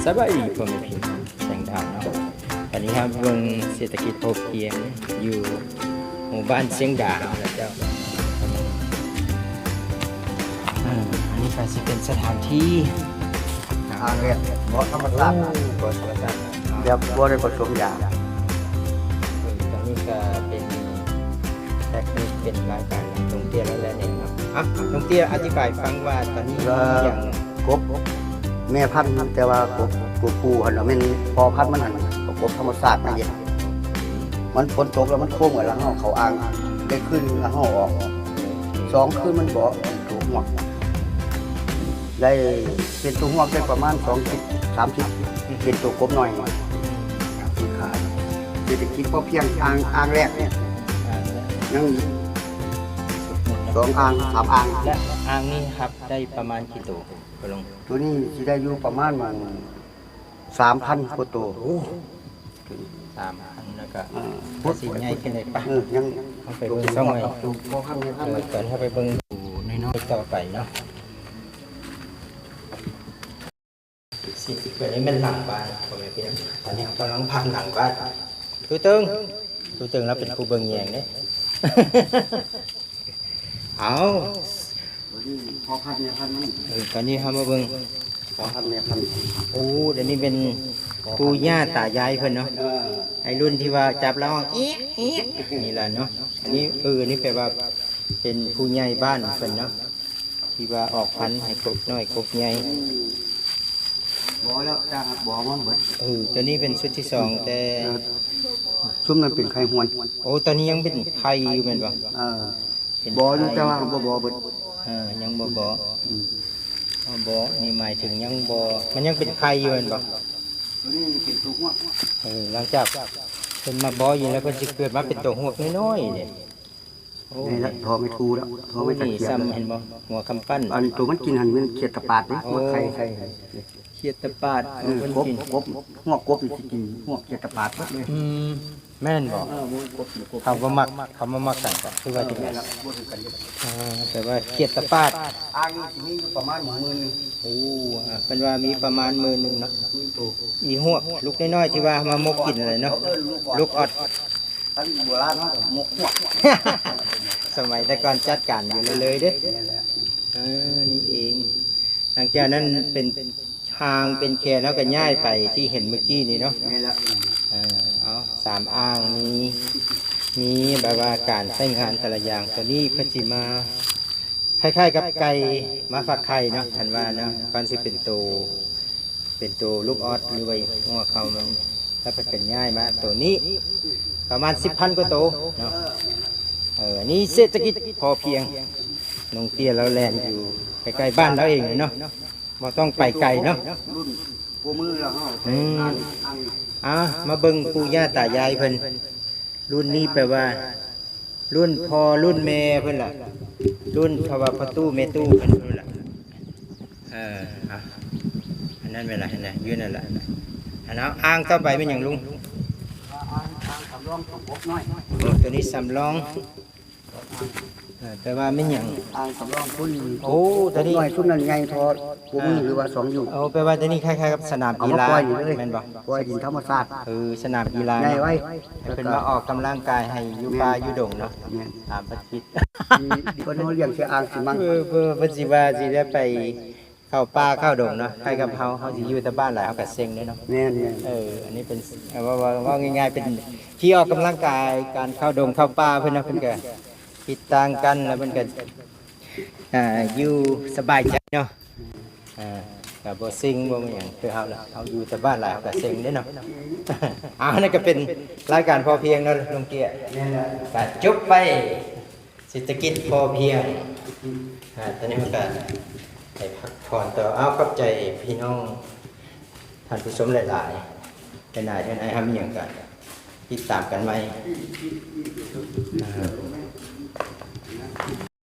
สบายดีพ่อแม่พี่น้องแสงดาวเนาะตอนนี้ครับเบิ่งเศรษฐกิจพอเพียงอยู่หมู่บ้านเชียงดาวนะเจ้าอันนี้ก็จะเป็นสถานที่ทางเรียนบ่ธรรมชาติ บ่ธรรมชาติ เดี๋ยวบ่ได้ผสมยา ตอนนี้ก็เป็นแทคนิคเป็นรายการลงเตี้ยแล้วเนี่ยเนาะลงเตี้ยอธิบายฟังว่าตอนนี้อย่าง กบแม่พันธุ์แต่ว่ากบปูหั่นน่ะแม่นพอพันธุ์มันหั่นกบธรรมชาติมันเย็นมันฝนตกแล้วมันโค้งแล้วเฮาเข้าอ่างได้ขึ้นแล้วเฮาออก2คืนมันบ่ถูกหมดได้เป็นตัวหวกได้ประมาณ20 30เป็นตัวกบน้อยขายเศรษฐกิจพอเพียงอ่างแรกเนี่ยยัง2อ่าง3อ่าง และอ่างนี้ครับได้ประมาณกี่ตัวก็ลง ตัวนี้สิได้อยู่ประมาณมัน3,000กว่าตัว 3,000แล้วก็สีใหญ่ขึ้นเลยปะ ยัง เอาไปเบิ่งซ่องไว้ พอคำนี้ครับ ก่อนถ้าไปเบิ่งดูน้อยๆต่อไปเนาะสิ่งที่เกิดนี้เป็นหลังบ้านพ่อแม่พี่น้องตอนนี้กำลังพังหลังบ้านตูตึงแล้วเป็นครูเบิ่งแยงเนี่ย เอา พอพันเนี่ยพันนั้น ตอนนี้ทำมาเบิ่ง พอพันเนี่ยพัน โอ้เดี๋ยวนี้เป็นปู่ย่าตายายเพิ่นเนาะไอ้รุ่นที่ว่าจับแล้วอีนี่แหละเนาะอันนี้อันนี้แปลว่าเป็นผู้ใหญ่บ้านเพิ่นเนาะที่ว่าออกพันธุ์ให้กบน้อยกบใหญ่ บ่แล้วจ้าบ่มันเบิด ตัวนี้เป็นชุดที่สองแต่ ชุ่มนั้นเป็นไข่หวน โอ้ตอนนี้ยังเป็นไข่อยู่แม่นบ่ เป็น บ่อยู่แต่ว่าบ่เบิด ยังบ่บ่นี่หมายถึงยังบ่มันยังเป็นไข่อยู่แม่นบ่ ตัวนี้เป็นตัวหัว หลังจากเพิ่นมาบ่อยู่แล้วเพิ่นสิเกิดมาเป็นตัวหวกน้อยๆนี่โอ้ นี่ละทอไม่ทูแล้วทอไม่ตะ นี่ เกียบ ซ้ำเห็นบ่หัวคำปั้น อันตัวมันกินหันมันเขียดตะปาดนี่หัวไข่ เขียดตะปาดเพิ่น กบ กิน หัวกบนี่สิกินหัวเขียดตะปาดหมดเลย แม่นบ่ กบ เขาบ่มักกันคือว่าจังได๋ บ่ถึงกันเด้อ แต่ว่าเขียดตะปาด อ่างนี่สิมีอยู่ประมาณ10,000นึง โอ้เป็นว่ามีประมาณ10,000นึงเนาะ มีตัว อีหวกลูกน้อยๆที่ว่ามามกกินอะไรเนาะลูกออด ตั้งโบราณเนาะหมกหัว สมัยแต่ก่อนจัดการอยู่เลยเด้นี่เอง หลังจากนั้นเป็นทางเป็นแคแล้วก็ย้ายไปที่เห็นเมื่อกี้นี่เนาะ นี่แหละ เอา3อ่างมีแบบว่าการใช้งานแต่ละอย่างตัวนี้พจิมาคล้ายๆกับไก่มาฟักไข่เนาะฉันว่าเนาะก่อนสิเป็นตัวลูกออดหรือว่าหัวเขามันถ้าเป็นง่ายมาตัวนี้ประมาณ10,000กว่าตัวเนาะอันนี้เศรษฐกิจพอเพียงน้องเตี้ยเราแลนอยู่ใกล้ๆบ้านเราเองเนาะบ่ต้องไปไกลเนาะ รุ่นกูมือแล้วเฮา มาเบิ่งปู่ย่าตายายเพิ่นรุ่นนี้แปลว่า รุ่นพ่อรุ่นแม่เพิ่นล่ะรุ่นเขาว่าพ่อตู้แม่ตู้เพิ่นล่ะอันนั้นเป็นไรนะยืนนั่นแหละอันนั้นอ้างต่อไปเป็นอย่างลุง สำรองของกบน้อย ตัวนี้สำรองแต่ว่าไม่หยัง อ่างสำรองพุ่น โอ้ตัวนี้ น้อยชุดนั้นใหญ่ทอดกูมือหรือว่า2อยู่ แปลว่าตัวนี้คล้ายๆกับสนาม เอา กี มา ฬา ปล่อยอยู่เลย แม่นบ่ ปล่อยดินธรรมชาติ สนามกีฬา ใหญ่ไว้ เป็นมาออกกำลังกายให้อยู่ป่าอยู่ดงเนาะ เนี่ย ตามประทิศ เพิ่นเฮาเลี้ยงเสียอ่างสิมั่ง เพื่อสิว่าสิได้ไปเข้าป่าเข้าดงเนาะใครกับเขาสิอยู่แต่บ้านหลายเอากับเซ็งเด้เนาะ แม่น อันนี้เป็นว่าง่ายๆเป็นที่ออกกำลังกายการเข้าดงเข้าป่าเพิ่นเนาะเพิ่นก็คิดต่างกันแล้วเพิ่นก็อยู่สบายใจเนาะก็บ่ซิงบ่มีหยังคือเฮาล่ะเฮาอยู่แต่บ้านหลายเอากับเซ็งเด้เนาะ นั่นก็เป็นรายการพอเพียงเนาะลุงเกียรติ นี่แหละ ก็จบไปเศรษฐกิจพอเพียงตอนนี้มันก็ไปพักผ่อนต่อเอาขอบใจพี่น้องท่านผู้ชมหลายๆเป็นนายทำอย่างกันติดตามกันไหม